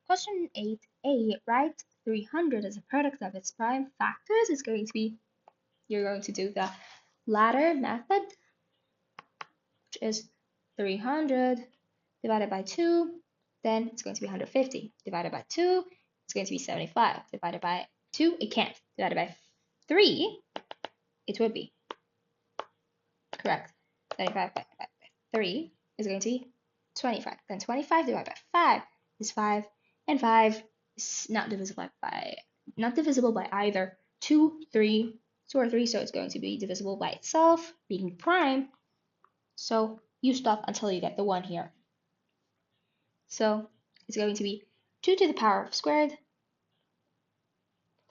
Question 8a, write 300 as a product of its prime factors. Is going to be, you're going to do the ladder method, which is 300 divided by 2, then it's going to be 150. Divided by 2, it's going to be 75. Divided by 2, it can't. Divided by 3, it would be. Correct. 75 divided by 3 is going to be 25. Then 25 divided by 5 is 5, and 5 is not divisible by either 2, 3, 2 or 3, so it's going to be divisible by itself, being prime. So you stop until you get the 1 here. So it's going to be 2 to the power of squared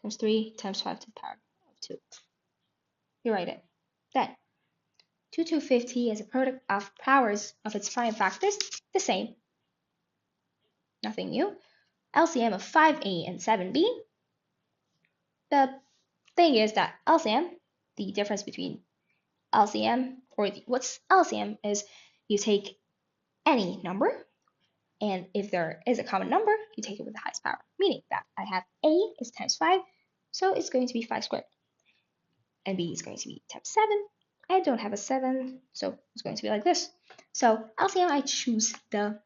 times 3 times 5 to the power of 2. You write it. Then 2 to 50 as a product of powers of its prime factors, the same. Nothing new. LCM of 5a and 7b. The thing is that LCM, the difference between LCM, or what's LCM is you take any number, and if there is a common number, you take it with the highest power. Meaning that I have a is times 5, so it's going to be 5 squared. And b is going to be times 7. I don't have a 7, so it's going to be like this. So LCM, I choose the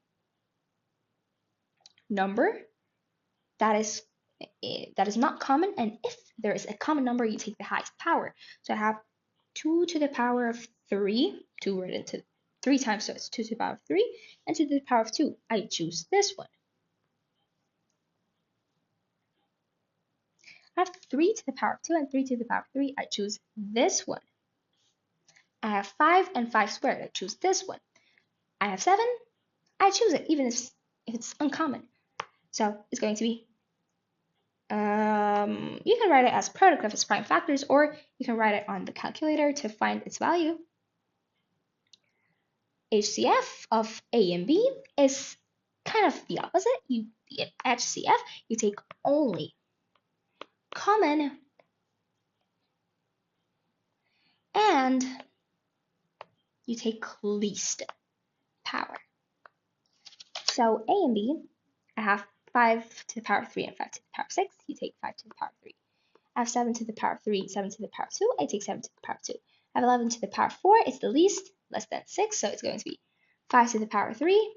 number that is not common, and if there is a common number, you take the highest power. So I have 2 to the power of 3, 2 written into 3 times, so it's 2 to the power of 3, and 2 to the power of 2. I choose this one. I have 3 to the power of 2 and 3 to the power of 3. I choose this one. I have 5 and 5 squared. I choose this one. I have 7. I choose it, even if it's uncommon. So it's going to be, you can write it as product of its prime factors, or you can write it on the calculator to find its value. HCF of A and B is kind of the opposite. HCF, you take only common and you take least power. So A and B, I have 5 to the power of 3 and 5 to the power of 6. You take 5 to the power of 3. I have 7 to the power of 3, 7 to the power of 2. I take 7 to the power of 2. I have 11 to the power of 4. It's the least, less than 6, so it's going to be 5 to the power of 3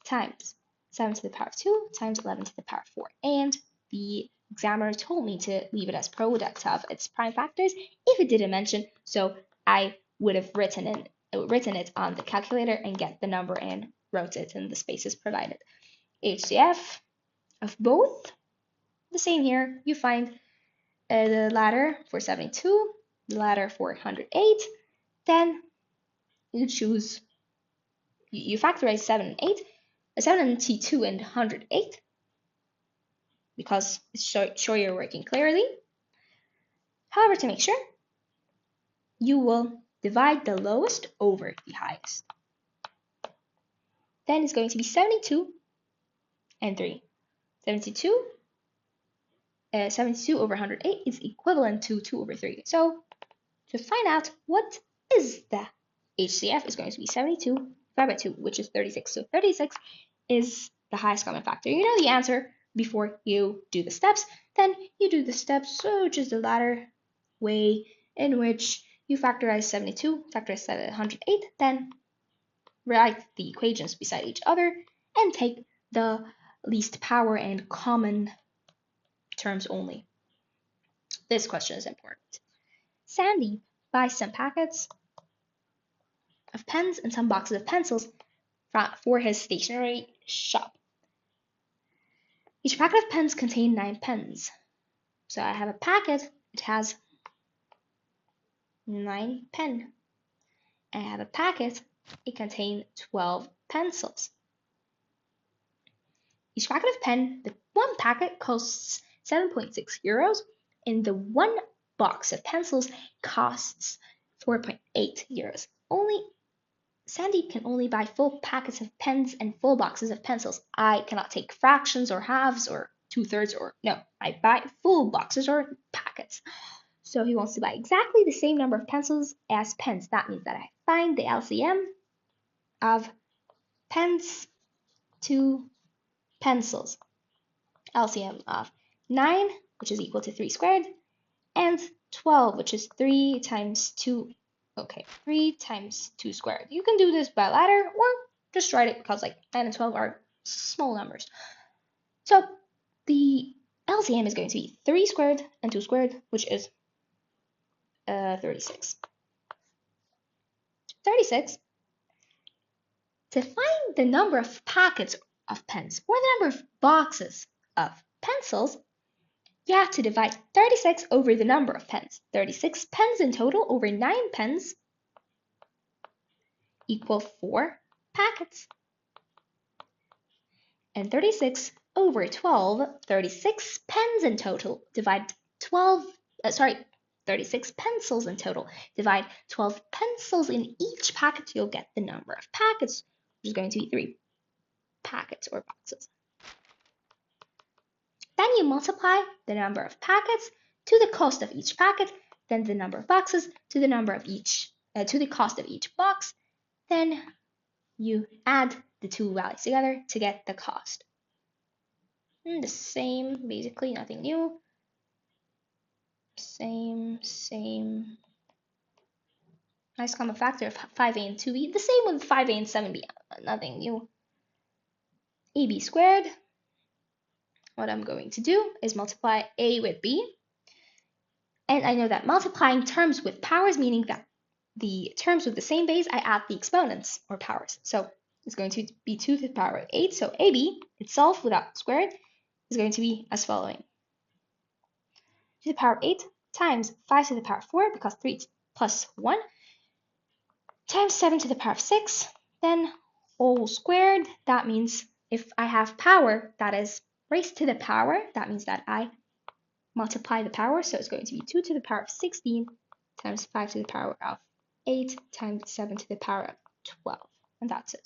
times 7 to the power of 2 times 11 to the power of 4. And the examiner told me to leave it as product of its prime factors if it didn't mention, so I would have written it on the calculator and get the number and wrote it in the spaces provided. HCF of both, the same here. You find the ladder for 72, the ladder for 108, then you choose, you factorize 7 and 8, 72 and 108, because it's sure you're working clearly. However, to make sure, you will divide the lowest over the highest. Then it's going to be 72 and 3. 72 over 108 is equivalent to 2 over 3. So to find out what is the HCF is going to be 72 divided by 2, which is 36. So 36 is the highest common factor. You know the answer before you do the steps. Then you do the steps, which is the latter way in which you factorize 72, factorize 708, then write the equations beside each other and take the least power and common terms only. This question is important. Sandy buys some packets of pens and some boxes of pencils for his stationery shop. Each packet of pens contains 9 pens. So I have a packet, it has 9 pens. I have a packet, it contains 12 pencils. Each packet of pen, the one packet costs 7.6 euros, and the one box of pencils costs 4.8 euros. Sandy can only buy full packets of pens and full boxes of pencils. I cannot take fractions or halves or 2/3 or no, I buy full boxes or packets. So he wants to buy exactly the same number of pencils as pens. That means that I find the LCM of pens to pencils. LCM of 9, which is equal to 3 squared, and 12, which is 3 times 2. Okay, 3 times 2 squared. You can do this by ladder or just write it because like 9 and 12 are small numbers. So the LCM is going to be 3 squared and 2 squared, which is 36. 36. To find the number of packets of pens or the number of boxes of pencils, you have to divide 36 over the number of pens. 36 pens in total over 9 pens equal 4 packets. And 36 over 12, 36 pens in total, divide 36 pencils in total, divide 12 pencils in each packet, you'll get the number of packets, which is going to be 3 packets or boxes. Then you multiply the number of packets to the cost of each packet, then the number of boxes to the number of to the cost of each box. Then you add the two values together to get the cost. And the same, basically, nothing new. Same. Nice common factor of 5a and 2b. The same with 5a and 7b. Nothing new. ab squared. What I'm going to do is multiply a with b. And I know that multiplying terms with powers, meaning that the terms with the same base, I add the exponents or powers. So it's going to be 2 to the power of 8. So ab itself without squared is going to be as following. 2 to the power of 8 times 5 to the power of 4, because 3 plus 1, times 7 to the power of 6, then all squared. That means if I have power that is raised to the power, that means that I multiply the power. So it's going to be 2 to the power of 16 times 5 to the power of 8 times 7 to the power of 12. And that's it.